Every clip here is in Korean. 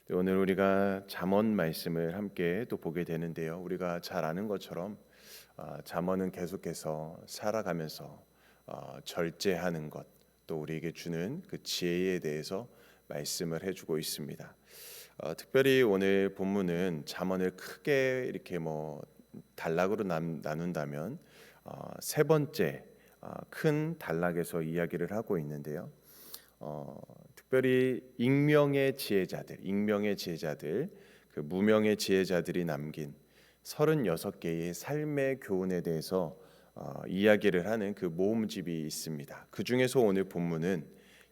오늘 우리가 잠언 말씀을 함께 또 보게 되는데요. 우리가 잘 아는 것처럼 잠언은 계속해서 살아가면서 절제하는 것, 또 우리에게 주는 그 지혜에 대해서 말씀을 해주고 있습니다. 특별히 오늘 본문은 잠언을 크게 이렇게 단락으로 나눈다면 세 번째 큰 단락에서 이야기를 하고 있는데요. 특별히 익명의 지혜자들, 그 무명의 지혜자들이 남긴 36개의 삶의 교훈에 대해서 이야기를 하는 그 모음집이 있습니다. 그 중에서 오늘 본문은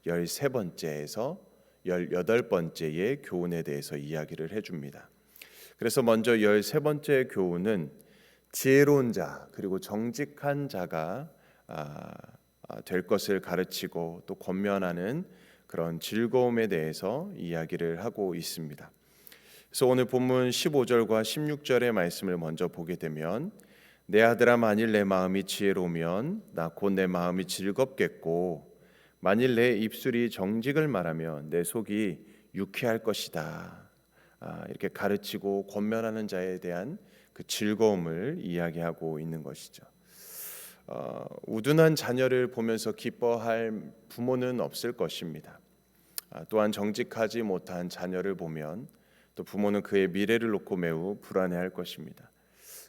13번째에서 18번째의 교훈에 대해서 이야기를 해줍니다. 그래서 먼저 13번째 교훈은 지혜로운 자 그리고 정직한 자가 될 것을 가르치고 또 권면하는 그런 즐거움에 대해서 이야기를 하고 있습니다. 그래서 오늘 본문 15절과 16절의 말씀을 먼저 보게 되면 내 아들아 만일 내 마음이 지혜로우면 나 곧 내 마음이 즐겁겠고 만일 내 입술이 정직을 말하면 내 속이 유쾌할 것이다. 이렇게 가르치고 권면하는 자에 대한 그 즐거움을 이야기하고 있는 것이죠. 우둔한 자녀를 보면서 기뻐할 부모는 없을 것입니다. 또한 정직하지 못한 자녀를 보면 또 부모는 그의 미래를 놓고 매우 불안해할 것입니다.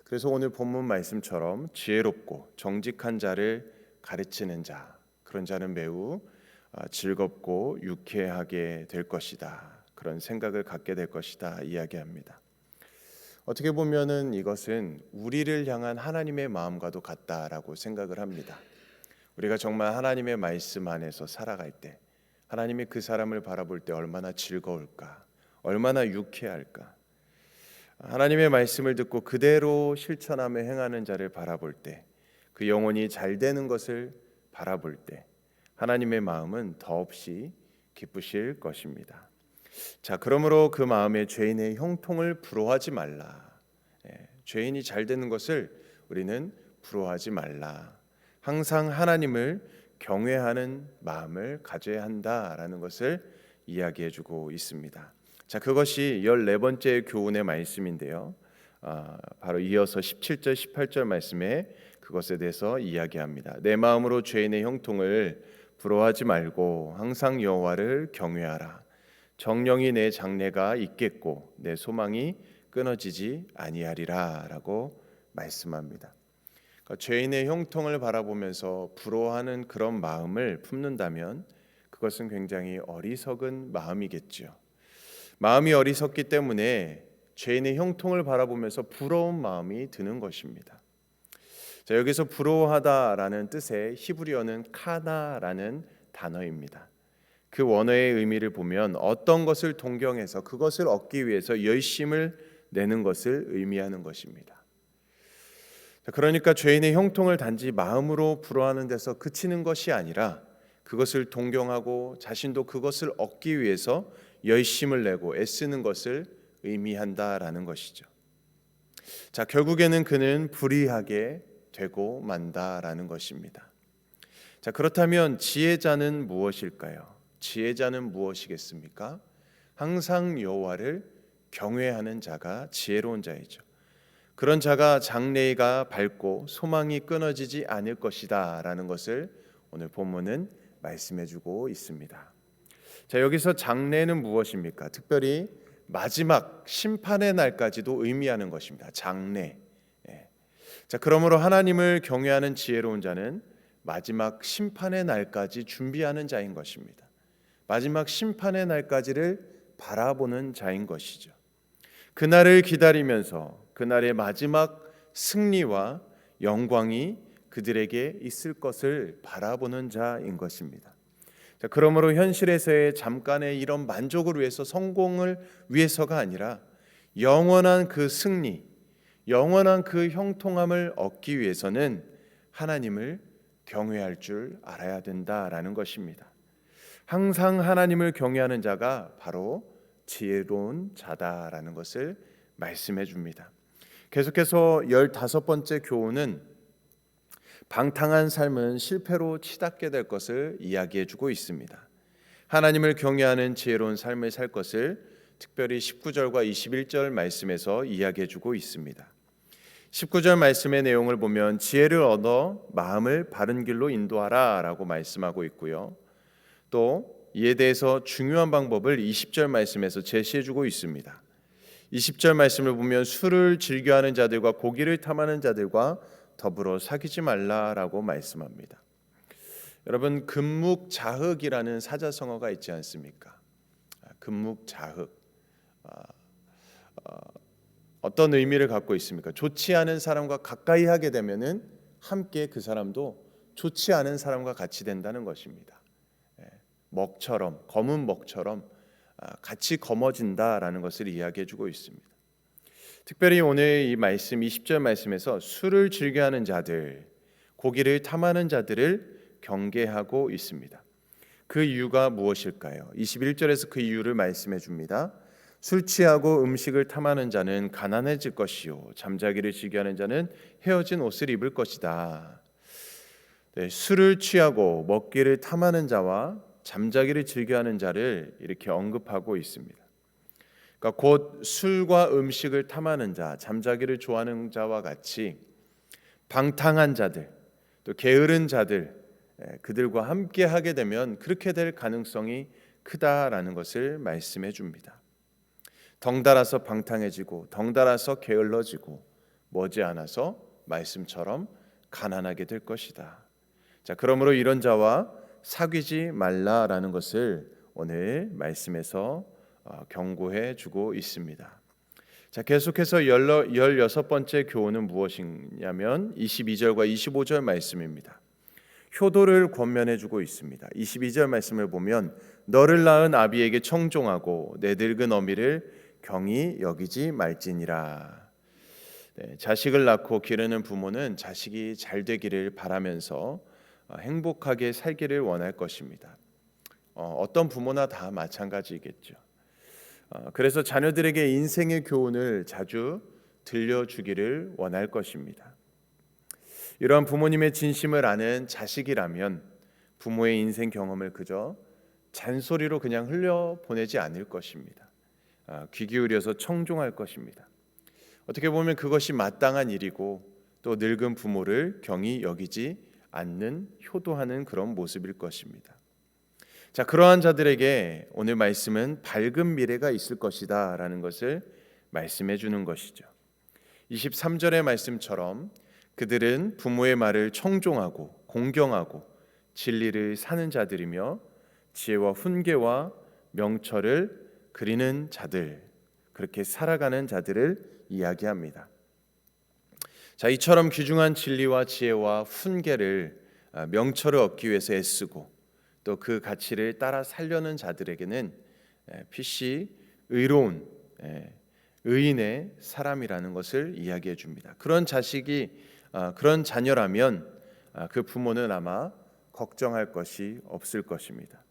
그래서 오늘 본문 말씀처럼 지혜롭고 정직한 자를 가르치는 자, 그런 자는 매우 즐겁고 유쾌하게 될 것이다. 그런 생각을 갖게 될 것이다 이야기합니다. 어떻게 보면은 이것은 우리를 향한 하나님의 마음과도 같다라고 생각을 합니다. 우리가 정말 하나님의 말씀 안에서 살아갈 때 하나님이 그 사람을 바라볼 때 얼마나 즐거울까, 얼마나 유쾌할까. 하나님의 말씀을 듣고 그대로 실천하며 행하는 자를 바라볼 때, 그 영혼이 잘 되는 것을 바라볼 때 하나님의 마음은 더없이 기쁘실 것입니다. 자, 그러므로 그 마음에 죄인의 형통을 부러워하지 말라. 죄인이 잘 되는 것을 우리는 부러워하지 말라. 항상 하나님을 경외하는 마음을 가져야 한다라는 것을 이야기해주고 있습니다. 자, 그것이 14번째 교훈의 말씀인데요. 바로 이어서 17절, 18절 말씀에 그것에 대해서 이야기합니다. 내 마음으로 죄인의 형통을 부러워하지 말고 항상 여호와를 경외하라. 정령이 내 장래가 있겠고 내 소망이 끊어지지 아니하리라 라고 말씀합니다. 그러니까 죄인의 형통을 바라보면서 부러워하는 그런 마음을 품는다면 그것은 굉장히 어리석은 마음이겠죠. 마음이 어리석기 때문에 죄인의 형통을 바라보면서 부러운 마음이 드는 것입니다. 자, 여기서 부러워하다라는 뜻의 히브리어는 카나라는 단어입니다. 그 원어의 의미를 보면 어떤 것을 동경해서 그것을 얻기 위해서 열심을 내는 것을 의미하는 것입니다. 그러니까 죄인의 형통을 단지 마음으로 부러워하는 데서 그치는 것이 아니라 그것을 동경하고 자신도 그것을 얻기 위해서 열심을 내고 애쓰는 것을 의미한다라는 것이죠. 자, 결국에는 그는 불의하게 되고 만다라는 것입니다. 자, 그렇다면 지혜자는 무엇일까요? 지혜자는 무엇이겠습니까? 항상 여호와를 경외하는 자가 지혜로운 자이죠. 그런 자가 장래가 밝고 소망이 끊어지지 않을 것이다 라는 것을 오늘 본문은 말씀해주고 있습니다. 자, 여기서 장래는 무엇입니까? 특별히 마지막 심판의 날까지도 의미하는 것입니다. 장래. 자, 그러므로 하나님을 경외하는 지혜로운 자는 마지막 심판의 날까지 준비하는 자인 것입니다. 마지막 심판의 날까지를 바라보는 자인 것이죠. 그날을 기다리면서 그날의 마지막 승리와 영광이 그들에게 있을 것을 바라보는 자인 것입니다. 자, 그러므로 현실에서의 잠깐의 이런 만족을 위해서, 성공을 위해서가 아니라 영원한 그 승리, 영원한 그 형통함을 얻기 위해서는 하나님을 경외할 줄 알아야 된다라는 것입니다. 항상 하나님을 경외하는 자가 바로 지혜로운 자다라는 것을 말씀해 줍니다. 계속해서 15번째 교훈은 방탕한 삶은 실패로 치닫게 될 것을 이야기해 주고 있습니다. 하나님을 경외하는 지혜로운 삶을 살 것을 특별히 19절과 21절 말씀에서 이야기해 주고 있습니다. 19절 말씀의 내용을 보면 지혜를 얻어 마음을 바른 길로 인도하라 라고 말씀하고 있고요. 또 이에 대해서 중요한 방법을 20절 말씀에서 제시해 주고 있습니다. 20절 말씀을 보면 술을 즐겨하는 자들과 고기를 탐하는 자들과 더불어 사귀지 말라라고 말씀합니다. 여러분, 금묵자흑이라는 사자성어가 있지 않습니까? 금묵자흑, 어떤 의미를 갖고 있습니까? 좋지 않은 사람과 가까이 하게 되면은 함께 그 사람도 좋지 않은 사람과 같이 된다는 것입니다. 먹처럼, 검은 먹처럼 같이 검어진다라는 것을 이야기해주고 있습니다. 특별히 오늘 이 말씀 20절 말씀에서 술을 즐겨하는 자들, 고기를 탐하는 자들을 경계하고 있습니다. 그 이유가 무엇일까요? 21절에서 그 이유를 말씀해 줍니다. 술 취하고 음식을 탐하는 자는 가난해질 것이요 잠자기를 즐겨하는 자는 헤어진 옷을 입을 것이다. 네, 술을 취하고 먹기를 탐하는 자와 잠자기를 즐겨하는 자를 이렇게 언급하고 있습니다. 그러니까 곧 술과 음식을 탐하는 자, 잠자기를 좋아하는 자와 같이 방탕한 자들, 또 게으른 자들, 그들과 함께 하게 되면 그렇게 될 가능성이 크다라는 것을 말씀해 줍니다. 덩달아서 방탕해지고 덩달아서 게을러지고 머지않아서 말씀처럼 가난하게 될 것이다. 자, 그러므로 이런 자와 사귀지 말라라는 것을 오늘 말씀에서 경고해 주고 있습니다. 자, 계속해서 16번째 교훈은 무엇이냐면 22절과 25절 말씀입니다. 효도를 권면해 주고 있습니다. 22절 말씀을 보면 너를 낳은 아비에게 청종하고 내 늙은 어미를 경히 여기지 말지니라. 네, 자식을 낳고 기르는 부모는 자식이 잘 되기를 바라면서 행복하게 살기를 원할 것입니다. 어떤 부모나 다 마찬가지겠죠. 그래서 자녀들에게 인생의 교훈을 자주 들려주기를 원할 것입니다. 이러한 부모님의 진심을 아는 자식이라면 부모의 인생 경험을 그저 잔소리로 그냥 흘려보내지 않을 것입니다. 귀 기울여서 청종할 것입니다. 어떻게 보면 그것이 마땅한 일이고 또 늙은 부모를 경히 여기지 않는 효도하는 그런 모습일 것입니다. 자, 그러한 자들에게 오늘 말씀은 밝은 미래가 있을 것이다 라는 것을 말씀해 주는 것이죠. 23절의 말씀처럼 그들은 부모의 말을 청종하고 공경하고 진리를 사는 자들이며 지혜와 훈계와 명철을 그리는 자들, 그렇게 살아가는 자들을 이야기합니다. 자, 이처럼 귀중한 진리와 지혜와 훈계를 명철을 얻기 위해서 애쓰고 또 그 가치를 따라 살려는 자들에게는 필시 의로운 의인의 사람이라는 것을 이야기해 줍니다. 그런 자식이 그런 자녀라면 그 부모는 아마 걱정할 것이 없을 것입니다.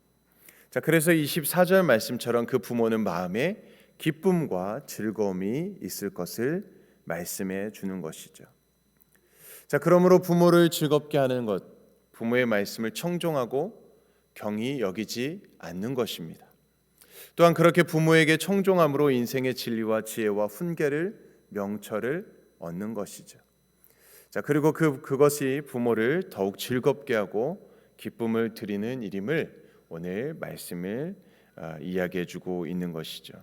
자, 그래서 24절 말씀처럼 그 부모는 마음에 기쁨과 즐거움이 있을 것을 말씀해 주는 것이죠. 자, 그러므로 부모를 즐겁게 하는 것, 부모의 말씀을 청종하고 경히 여기지 않는 것입니다. 또한 그렇게 부모에게 청종함으로 인생의 진리와 지혜와 훈계를 명철을 얻는 것이죠. 자, 그리고 그것이 부모를 더욱 즐겁게 하고 기쁨을 드리는 일임을 오늘 말씀을 이야기해 주고 있는 것이죠.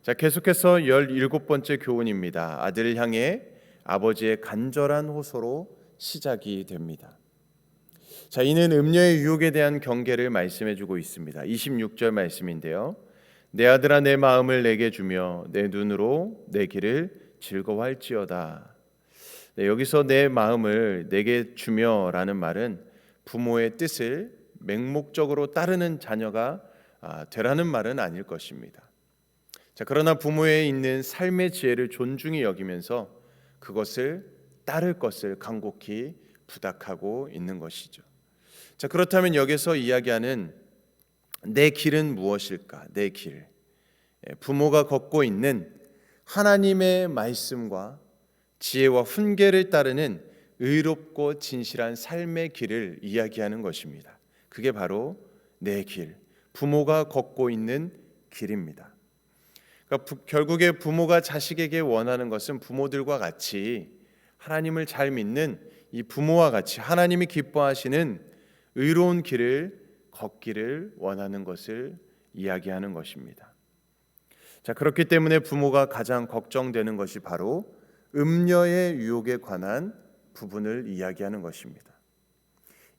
자, 계속해서 17번째 교훈입니다. 아들을 향해 아버지의 간절한 호소로 시작이 됩니다. 자, 이는 음녀의 유혹에 대한 경계를 말씀해 주고 있습니다. 26절 말씀인데요. 내 아들아 내 마음을 내게 주며 내 눈으로 내 길을 즐거워할지어다. 네, 여기서 내 마음을 내게 주며라는 말은 부모의 뜻을 맹목적으로 따르는 자녀가 되라는 말은 아닐 것입니다. 자, 그러나 부모에 있는 삶의 지혜를 존중히 여기면서 그것을 따를 것을 간곡히 부탁하고 있는 것이죠. 자, 그렇다면 여기서 이야기하는 내 길은 무엇일까? 내 길. 부모가 걷고 있는 하나님의 말씀과 지혜와 훈계를 따르는 의롭고 진실한 삶의 길을 이야기하는 것입니다. 그게 바로 내 길, 부모가 걷고 있는 길입니다. 그러니까 결국에 부모가 자식에게 원하는 것은 부모들과 같이 하나님을 잘 믿는 이 부모와 같이 하나님이 기뻐하시는 의로운 길을 걷기를 원하는 것을 이야기하는 것입니다. 자, 그렇기 때문에 부모가 가장 걱정되는 것이 바로 음녀의 유혹에 관한 부분을 이야기하는 것입니다.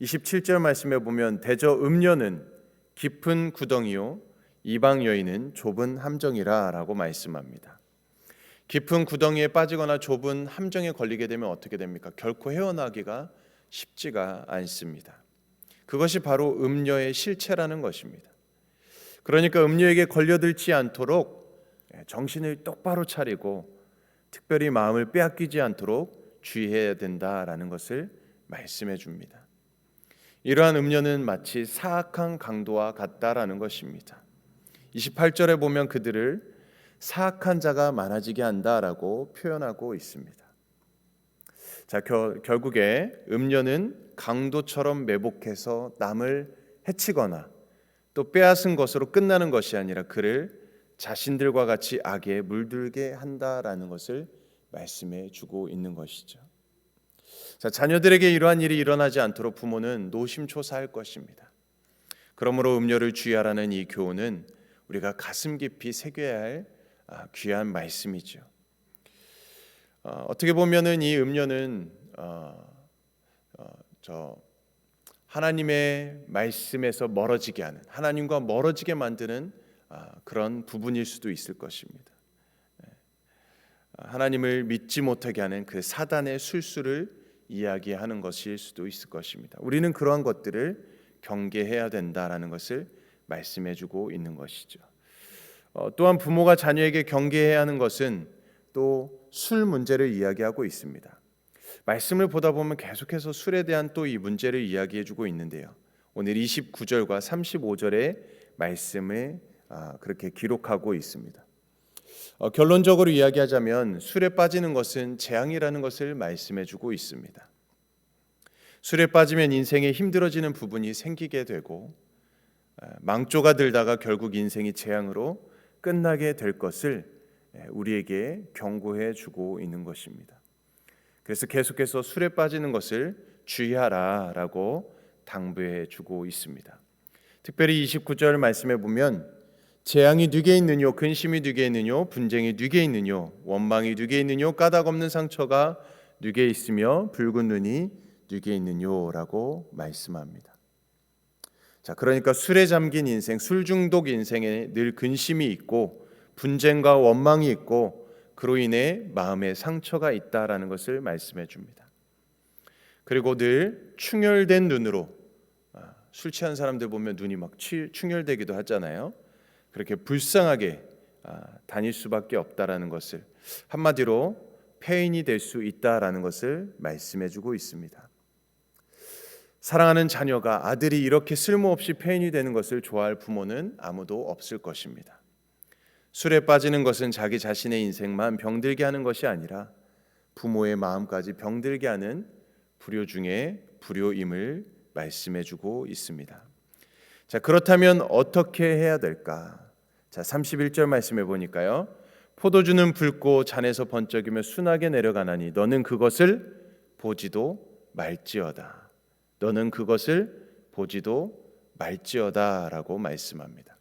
27절 말씀에 보면 대저 음녀는 깊은 구덩이요 이방 여인은 좁은 함정이라 라고 말씀합니다. 깊은 구덩이에 빠지거나 좁은 함정에 걸리게 되면 어떻게 됩니까? 결코 헤어나기가 쉽지가 않습니다. 그것이 바로 음녀의 실체라는 것입니다. 그러니까 음녀에게 걸려들지 않도록 정신을 똑바로 차리고 특별히 마음을 빼앗기지 않도록 주의해야 된다라는 것을 말씀해 줍니다. 이러한 음녀는 마치 사악한 강도와 같다라는 것입니다. 28절에 보면 그들을 사악한 자가 많아지게 한다라고 표현하고 있습니다. 자, 결국에 음녀는 강도처럼 매복해서 남을 해치거나 또 빼앗은 것으로 끝나는 것이 아니라 그를 자신들과 같이 악에 물들게 한다라는 것을 말씀해 주고 있는 것이죠. 자, 자녀들에게 이러한 일이 일어나지 않도록 부모는 노심초사할 것입니다. 그러므로 음녀를 주의하라는 이 교훈은 우리가 가슴 깊이 새겨야 할 귀한 말씀이죠. 어떻게 보면은 이 음녀는 하나님의 말씀에서 멀어지게 하는, 하나님과 멀어지게 만드는 그런 부분일 수도 있을 것입니다. 하나님을 믿지 못하게 하는 그 사단의 술수를 이야기하는 것일 수도 있을 것입니다. 우리는 그러한 것들을 경계해야 된다라는 것을 말씀해주고 있는 것이죠. 또한 부모가 자녀에게 경계해야 하는 것은 또 술 문제를 이야기하고 있습니다. 말씀을 보다 보면 계속해서 술에 대한 또 이 문제를 이야기해주고 있는데요. 오늘 29절과 35절의 말씀을 그렇게 기록하고 있습니다. 결론적으로 이야기하자면 술에 빠지는 것은 재앙이라는 것을 말씀해주고 있습니다. 술에 빠지면 인생에 힘들어지는 부분이 생기게 되고 망조가 들다가 결국 인생이 재앙으로 끝나게 될 것을 우리에게 경고해 주고 있는 것입니다. 그래서 계속해서 술에 빠지는 것을 주의하라라고 당부해 주고 있습니다. 특별히 29절 말씀에 보면 재앙이 네게 있느뇨, 근심이 네게 있느뇨, 분쟁이 네게 있느뇨, 원망이 네게 있느뇨, 까닭 없는 상처가 네게 있으며 붉은 눈이 네게 있느뇨라고 말씀합니다. 자, 그러니까 술에 잠긴 인생, 술 중독 인생에 늘 근심이 있고 분쟁과 원망이 있고 그로 인해 마음에 상처가 있다라는 것을 말씀해 줍니다. 그리고 늘 충혈된 눈으로, 술 취한 사람들 보면 눈이 막 충혈되기도 하잖아요. 그렇게 불쌍하게 다닐 수밖에 없다라는 것을, 한마디로 폐인이 될 수 있다라는 것을 말씀해 주고 있습니다. 사랑하는 자녀가 아들이 이렇게 쓸모없이 폐인이 되는 것을 좋아할 부모는 아무도 없을 것입니다. 술에 빠지는 것은 자기 자신의 인생만 병들게 하는 것이 아니라 부모의 마음까지 병들게 하는 불효 중에 불효임을 말씀해 주고 있습니다. 자, 그렇다면 어떻게 해야 될까? 자, 31절 말씀해 보니까요. 포도주는 붉고 잔에서 번쩍이며 순하게 내려가나니 너는 그것을 보지도 말지어다. 너는 그것을 보지도 말지어다라고 말씀합니다.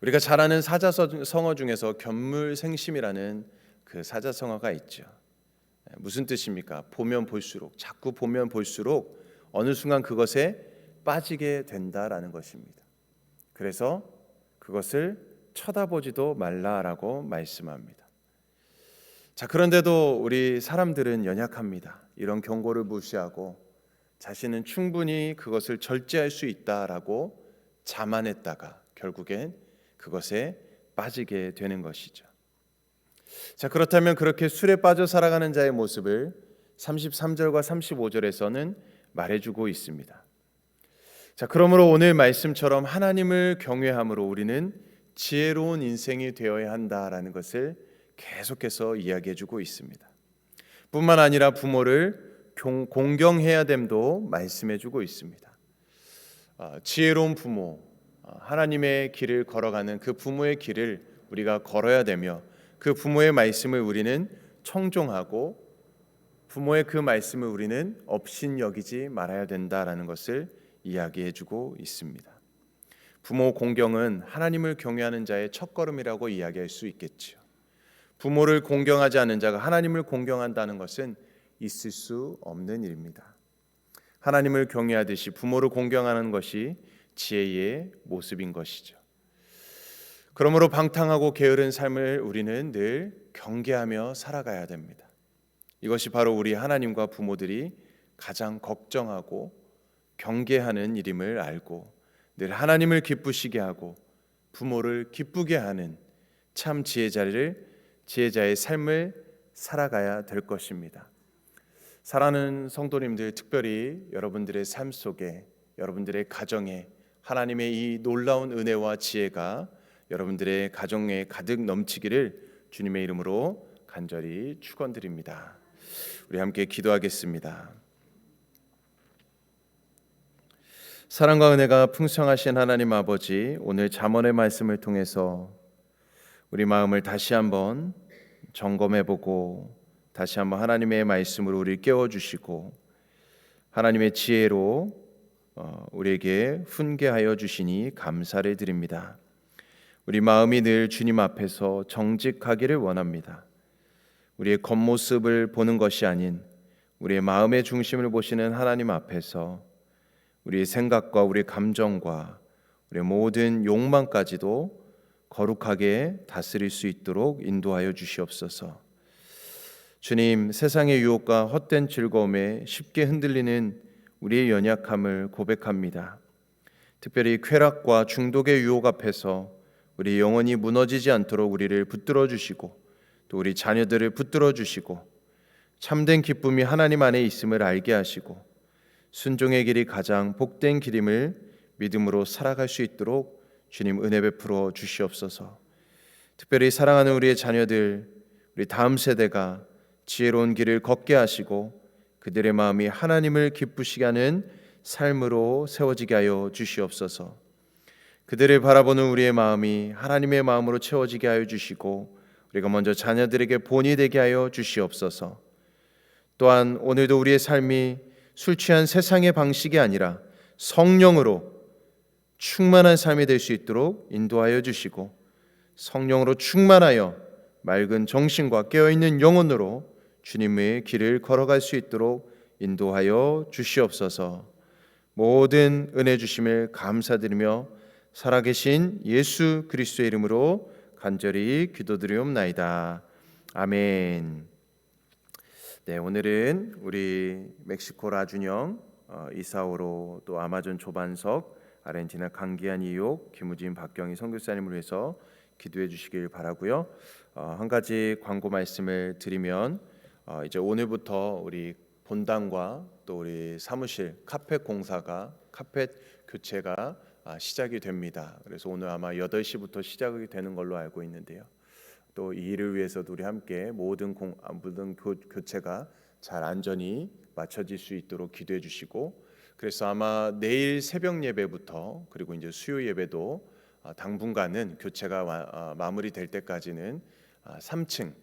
우리가 잘 아는 사자성어 중에서 견물생심이라는 그 사자성어가 있죠. 무슨 뜻입니까? 보면 볼수록, 자꾸 보면 볼수록 어느 순간 그것에 빠지게 된다라는 것입니다. 그래서 그것을 쳐다보지도 말라라고 말씀합니다. 자, 그런데도 우리 사람들은 연약합니다. 이런 경고를 무시하고 자신은 충분히 그것을 절제할 수 있다라고 자만했다가 결국엔 그것에 빠지게 되는 것이죠. 자, 그렇다면 그렇게 술에 빠져 살아가는 자의 모습을 33절과 35절에서는 말해주고 있습니다. 자, 그러므로 오늘 말씀처럼 하나님을 경외함으로 우리는 지혜로운 인생이 되어야 한다라는 것을 계속해서 이야기해주고 있습니다. 뿐만 아니라 부모를 공경해야 됨도 말씀해주고 있습니다. 지혜로운 부모, 하나님의 길을 걸어가는 그 부모의 길을 우리가 걸어야 되며 그 부모의 말씀을 우리는 청종하고 부모의 그 말씀을 우리는 업신여기지 말아야 된다라는 것을 이야기해주고 있습니다. 부모 공경은 하나님을 경외하는 자의 첫걸음이라고 이야기할 수 있겠지요. 부모를 공경하지 않는 자가 하나님을 공경한다는 것은 있을 수 없는 일입니다. 하나님을 경외하듯이 부모를 공경하는 것이 지혜의 모습인 것이죠. 그러므로 방탕하고 게으른 삶을 우리는 늘 경계하며 살아가야 됩니다. 이것이 바로 우리 하나님과 부모들이 가장 걱정하고 경계하는 일임을 알고 늘 하나님을 기쁘시게 하고 부모를 기쁘게 하는 참 지혜자의 삶을 살아가야 될 것입니다. 사랑하는 성도님들, 특별히 여러분들의 삶 속에, 여러분들의 가정에 하나님의 이 놀라운 은혜와 지혜가 여러분들의 가정에 가득 넘치기를 주님의 이름으로 간절히 축원드립니다. 우리 함께 기도하겠습니다. 사랑과 은혜가 풍성하신 하나님 아버지, 오늘 잠언의 말씀을 통해서 우리 마음을 다시 한번 점검해보고 다시 한번 하나님의 말씀으로 우리를 깨워주시고 하나님의 지혜로 우리에게 훈계하여 주시니 감사를 드립니다. 우리 마음이 늘 주님 앞에서 정직하기를 원합니다. 우리의 겉모습을 보는 것이 아닌 우리의 마음의 중심을 보시는 하나님 앞에서 우리의 생각과 우리의 감정과 우리의 모든 욕망까지도 거룩하게 다스릴 수 있도록 인도하여 주시옵소서. 주님, 세상의 유혹과 헛된 즐거움에 쉽게 흔들리는 우리의 연약함을 고백합니다. 특별히 쾌락과 중독의 유혹 앞에서 우리 영혼이 무너지지 않도록 우리를 붙들어 주시고 또 우리 자녀들을 붙들어 주시고 참된 기쁨이 하나님 안에 있음을 알게 하시고 순종의 길이 가장 복된 길임을 믿음으로 살아갈 수 있도록 주님 은혜 베풀어 주시옵소서. 특별히 사랑하는 우리의 자녀들, 우리 다음 세대가 지혜로운 길을 걷게 하시고 그들의 마음이 하나님을 기쁘시게 하는 삶으로 세워지게 하여 주시옵소서. 그들을 바라보는 우리의 마음이 하나님의 마음으로 채워지게 하여 주시고 우리가 먼저 자녀들에게 본이 되게 하여 주시옵소서. 또한 오늘도 우리의 삶이 술 취한 세상의 방식이 아니라 성령으로 충만한 삶이 될 수 있도록 인도하여 주시고 성령으로 충만하여 맑은 정신과 깨어있는 영혼으로 주님의 길을 걸어갈 수 있도록 인도하여 주시옵소서. 모든 은혜 주심을 감사드리며 살아계신 예수 그리스도의 이름으로 간절히 기도드리옵나이다. 아멘. 네, 오늘은 우리 멕시코 라준영 이사오로 또 아마존 조반석 아르헨티나 강기한 이옥 김우진 박경희 선교사님을 위해서 기도해 주시길 바라고요. 한 가지 광고 말씀을 드리면 이제 오늘부터 우리 본당과 또 우리 사무실 카펫 교체가 시작이 됩니다. 그래서 오늘 아마 8시부터 시작이 되는 걸로 알고 있는데요. 또 이 일을 위해서도 우리 함께 모든 교체가 잘 안전히 마쳐질 수 있도록 기도해 주시고, 그래서 아마 내일 새벽 예배부터 그리고 이제 수요 예배도 당분간은 교체가 마무리될 때까지는 3층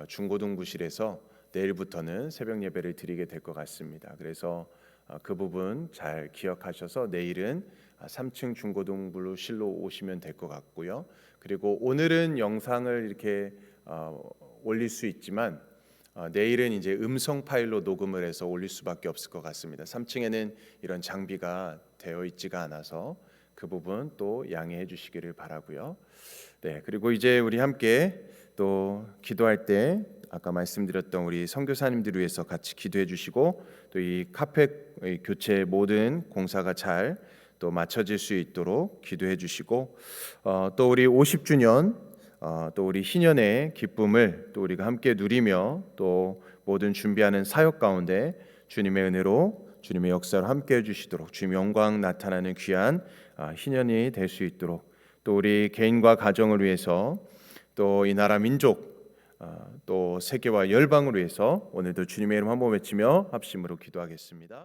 중고등부실에서 내일부터는 새벽 예배를 드리게 될 것 같습니다. 그래서 그 부분 잘 기억하셔서 내일은 3층 중고등부실로 오시면 될 것 같고요. 그리고 오늘은 영상을 이렇게 올릴 수 있지만 내일은 이제 음성 파일로 녹음을 해서 올릴 수밖에 없을 것 같습니다. 3층에는 이런 장비가 되어 있지가 않아서 그 부분 또 양해해 주시기를 바라고요. 네, 그리고 이제 우리 함께 또 기도할 때 아까 말씀드렸던 우리 선교사님들을 위해서 같이 기도해 주시고 또 이 카펫 교체 모든 공사가 잘 또 마쳐질 수 있도록 기도해 주시고 또 우리 50주년 또 우리 희년의 기쁨을 또 우리가 함께 누리며 또 모든 준비하는 사역 가운데 주님의 은혜로 주님의 역사를 함께 해주시도록 주님의 영광 나타나는 귀한 희년이 될 수 있도록 또 우리 개인과 가정을 위해서 또 이 나라 민족 또 세계와 열방을 위해서 오늘도 주님의 이름 한번 외치며 합심으로 기도하겠습니다.